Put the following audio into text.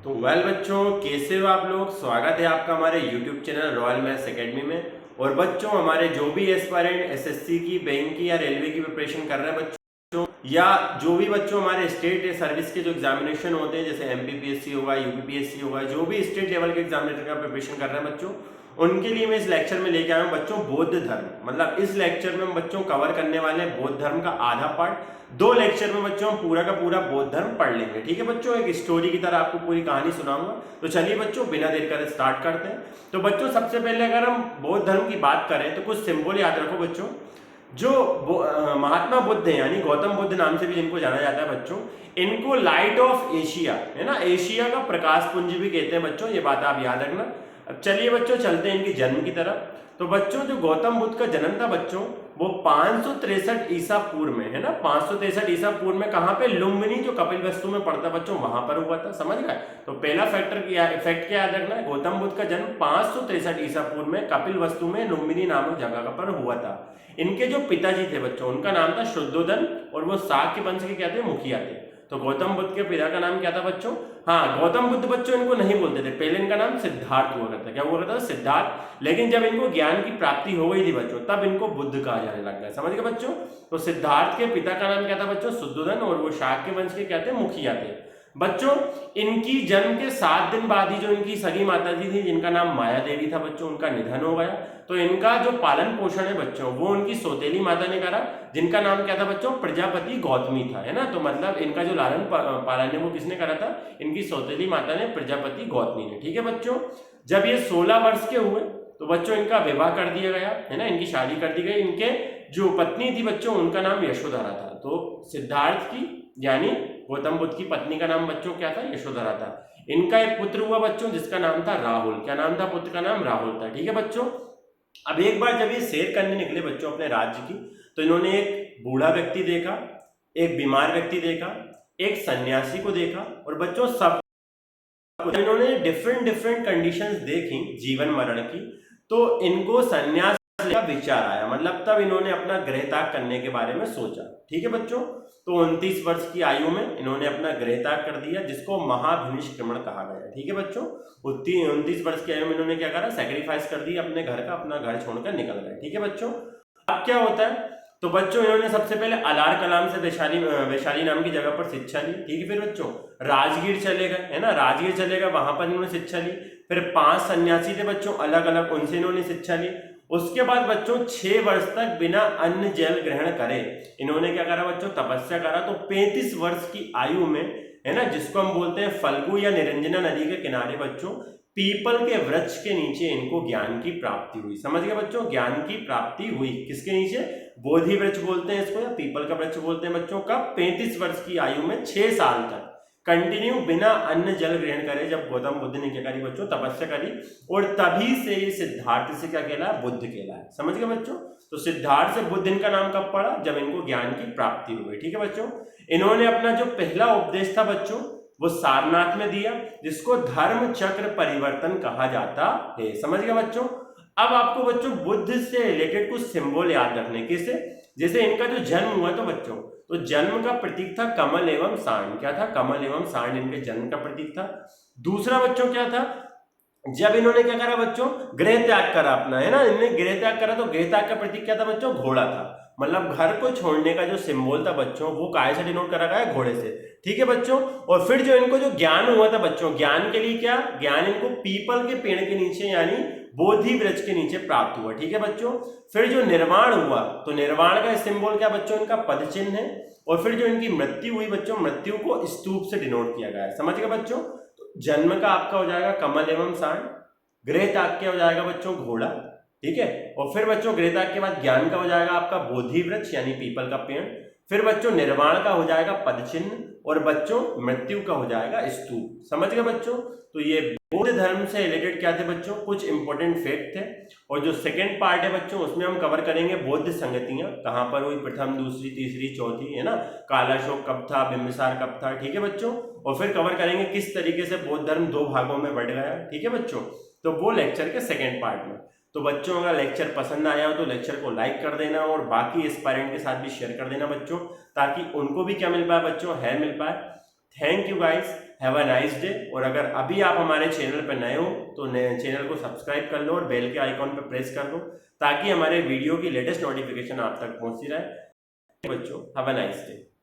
तो बच्चों, कैसे हो आप लोग। स्वागत है आपका हमारे YouTube channel royal maths academy में। और बच्चों, हमारे जो भी एस्पायरेंट एसएससी की, बैंक की या रेलवे की प्रिपरेशन कर रहे हैं बच्चों, या जो भी बच्चों हमारे स्टेट सर्विस के जो एग्जामिनेशन होते हैं, जैसे एमपीपीएससी होगा, यूपीपीएससी होगा, जो भी स्टेट लेवल के एग्जामिनेशन का प्रिपरेशन कर रहे हैं बच्चों, उनके लिए मैं इस लेक्चर में लेके आया हूँ बच्चों बौद्ध धर्म। मतलब इस लेक्चर में हम बच्चों कवर करने वाले हैं बौद्ध धर्म का आधा पार्ट। 2 लेक्चर में बच्चों हम पूरा का पूरा बौद्ध धर्म पढ़ लेंगे। ठीक है बच्चों, एक स्टोरी की तरह आपको पूरी कहानी सुनाऊंगा। तो चलिए बच्चों, बिना देर करे स्टार्ट करते हैं। तो बच्चों, सबसे पहले अगर हम बौद्ध धर्म की बात करें तो कुछ सिंबल याद रखो बच्चों। जो महात्मा बुद्ध है, यानी गौतम बुद्ध नाम से भी जिनको जाना जाता है बच्चों, इनको लाइट ऑफ एशिया, है ना, एशिया का प्रकाश पुंज भी कहते हैं बच्चों। ये बात आप याद रखना। अब चलिए बच्चों, चलते हैं इनके जन्म की तरफ। तो बच्चों, जो गौतम बुद्ध का जन्म था बच्चों, वो 563 ईसा पूर्व में, है ना, 563 ईसा पूर्व में कहां पे, लुम्बिनी जो कपिल वस्तु में पड़ता बच्चों, वहां पर हुआ था। समझ गए। तो पहला फैक्ट क्या याद रखना है, गौतम बुद्ध का जन्म 563 ईसा पूर्व में कपिल वस्तु में लुम्बिनी नामक जगह पर हुआ था। इनके जो पिताजी थे बच्चों, उनका नाम था शुद्धोधन, और वो शाक्य वंश के क्या थे, मुखिया थे। तो गौतम बुद्ध के पिता का नाम क्या था बच्चों, हाँ, गौतम बुद्ध बच्चों इनको नहीं बोलते थे, पहले इनका नाम सिद्धार्थ हुआ करता। क्या हुआ करता, सिद्धार्थ। लेकिन जब इनको ज्ञान की प्राप्ति हो गई थी बच्चों, तब इनको बुद्ध कहा जाने लग गया। समझ गए बच्चों। तो सिद्धार्थ के पिता का नाम क्या था बच्चों, शुद्धोधन, और वो शाक्य वंश के क्या थे, मुखिया थे बच्चों। इनकी जन्म के 7 दिन बाद ही जो इनकी सगी माता जी थी, जिनका नाम माया देवी था बच्चों, उनका निधन हो गया। तो इनका जो पालन पोषण है बच्चों, वो उनकी सौतेली माता ने करा, जिनका नाम क्या था बच्चों, प्रजापति गौतमी था, है ना। तो मतलब इनका जो लालन पालन है वो किसने करा था, इनकी सौतेली माता ने, प्रजापति गौतमी ने। ठीक है बच्चों। जब ये 16 वर्ष के हुए तो बच्चों इनका विवाह कर दिया गया, है ना, इनकी शादी कर दी गई। इनके जो पत्नी थी बच्चों, उनका नाम यशोधरा था। तो सिद्धार्थ की, यानी गौतम बुद्ध की पत्नी का नाम बच्चों क्या था, यशोधरा था। इनका एक पुत्र हुआ बच्चों, जिसका नाम था राहुल। क्या नाम था, पुत्र का नाम राहुल था। ठीक है बच्चों। अब एक बार जब ये सैर करने निकले बच्चों अपने राज्य की, तो इन्होंने एक बूढ़ा व्यक्ति देखा, एक बीमार व्यक्ति देखा, एक सन्यासी को देखा, और बच्चों सब इन्होंने डिफरेंट डिफरेंट कंडीशंस देखी जीवन मरण की। तो इनको सन्यास का विचार आया, मतलब तब इन्होंने अपना गृह त्याग करने के बारे में सोचा। ठीक है बच्चों। तो 29 वर्ष की आयु में इन्होंने अपना गृह त्याग कर दिया, जिसको महाभिनिष्क्रमण कहा गया। ठीक है बच्चों। 29 वर्ष की आयु में इन्होंने क्या करा, सेक्रीफाइस कर दिया अपने घर का, अपना घर छोड़कर निकल गए। ठीक है बच्चों। अब क्या होता है, तो बच्चों इन्होंने सबसे पहले अलार कलाम से वैशाली नाम की जगह पर शिक्षा ली। ठीक है। फिर बच्चों राजगीर चले गए, है ना, राजगीर चले गए, वहां पर इन्होंने शिक्षा ली। फिर 5 सन्यासी थे बच्चों अलग अलग, उनसे इन्होंने शिक्षा ली। उसके बाद बच्चों 6 वर्ष तक बिना अन्न जल ग्रहण करे इन्होंने क्या करा बच्चों, तपस्या करा। तो 35 वर्ष की आयु में, है ना, जिसको हम बोलते हैं फल्गु या निरंजना नदी के किनारे बच्चों, पीपल के वृक्ष के नीचे इनको ज्ञान की प्राप्ति हुई। समझ गए बच्चों, ज्ञान की प्राप्ति हुई किसके नीचे, बोधि वृक्ष बोलते हैं इसको, या पीपल का वृक्ष बोलते हैं बच्चों। कब, 35 वर्ष की आयु में 6 साल तक कंटिन्यू बिना अन्न जल ग्रहण करे जब गौतम बुद्ध ने क्या करी बच्चों, तपस्या करी। और तभी से ये सिद्धार्थ से क्या कहला, बुद्ध कहला है। समझ गए बच्चों। तो सिद्धार्थ से बुद्ध इनका नाम कब पड़ा, जब इनको ज्ञान की प्राप्ति हुई। ठीक है बच्चों। इन्होंने अपना जो पहला उपदेश था बच्चों, वो सारनाथ में दिया, जिसको धर्म चक्र परिवर्तन कहा जाता है। समझ गए बच्चों। अब आपको बच्चों बुद्ध से रिलेटेड कुछ सिंबल याद रखने कैसे, जैसे इनका जो जन्म हुआ था बच्चों, तो जन्म का प्रतीक था कमल एवं सांड। क्या था, कमल एवं सांड इनके जन्म का प्रतीक था। दूसरा बच्चों क्या था, जब इन्होंने क्या करा बच्चों, गृह त्याग करा अपना, है ना, इन्होंने गृह त्याग करा, तो गृह त्याग का प्रतीक क्या था बच्चों, घोड़ा था। मतलब घर को छोड़ने का जो सिंबल था बच्चों, वो काय से डिनोट करा गया है, घोड़े से। ठीक है बच्चों। और फिर जो इनको जो ज्ञान हुआ था बच्चों, ज्ञान के लिए क्या, ज्ञान इनको पीपल के पेड़ के नीचे, यानी बोधि वृक्ष के नीचे प्राप्त हुआ। ठीक है बच्चों। फिर जो निर्वाण हुआ, तो निर्वाण का सिंबल क्या बच्चों, इनका पद चिन्ह है। और फिर जो इनकी मृत्यु हुई बच्चों, मृत्यु को स्तूप से डिनोट किया गया है। समझ गए बच्चों। तो जन्म का आपका हो जाएगा कमल एवं सांड, गृह त्याग के हो जाएगा बच्चों घोड़ा। ठीक है। और फिर बच्चों गृह त्याग के बाद ज्ञान का हो जाएगा आपका बोधि वृक्ष, यानी पीपल का पेड़। फिर बच्चों निर्वाण का हो जाएगा पद चिन्ह, और बच्चों मृत्यु का हो जाएगा स्तूप। समझ गए बच्चों। तो ये बौद्ध धर्म से रिलेटेड क्या थे बच्चों, कुछ इंपॉर्टेंट फैक्ट थे। और जो सेकंड पार्ट है बच्चों, उसमें हम कवर करेंगे बौद्ध संगतियां कहां पर हुई, प्रथम, दूसरी, तीसरी, चौथी, है ना, कालाशोक कब था, बिंबिसार कब था। ठीक है बच्चों। और फिर कवर करेंगे किस तरीके से बौद्ध धर्म 2 भागों में बढ़ गया। ठीक है बच्चों। तो वो लेक्चर के सेकेंड पार्ट में। तो बच्चों अगर लेक्चर पसंद आया हो तो लेक्चर को लाइक कर देना, और बाकी एस्पायरेंट के साथ भी शेयर कर देना बच्चों, ताकि उनको भी क्या मिल पाए बच्चों, है मिल पाए। Thank you guys. Have a nice day. और अगर अभी आप हमारे चैनल पर नए हो तो चैनल को सब्सक्राइब कर लो और बेल के आइकॉन पर प्रेस कर लो ताकि हमारे वीडियो की लेटेस्ट नोटिफिकेशन आप तक पहुंचती रहे। बच्चों, हैव अ नाइस डे।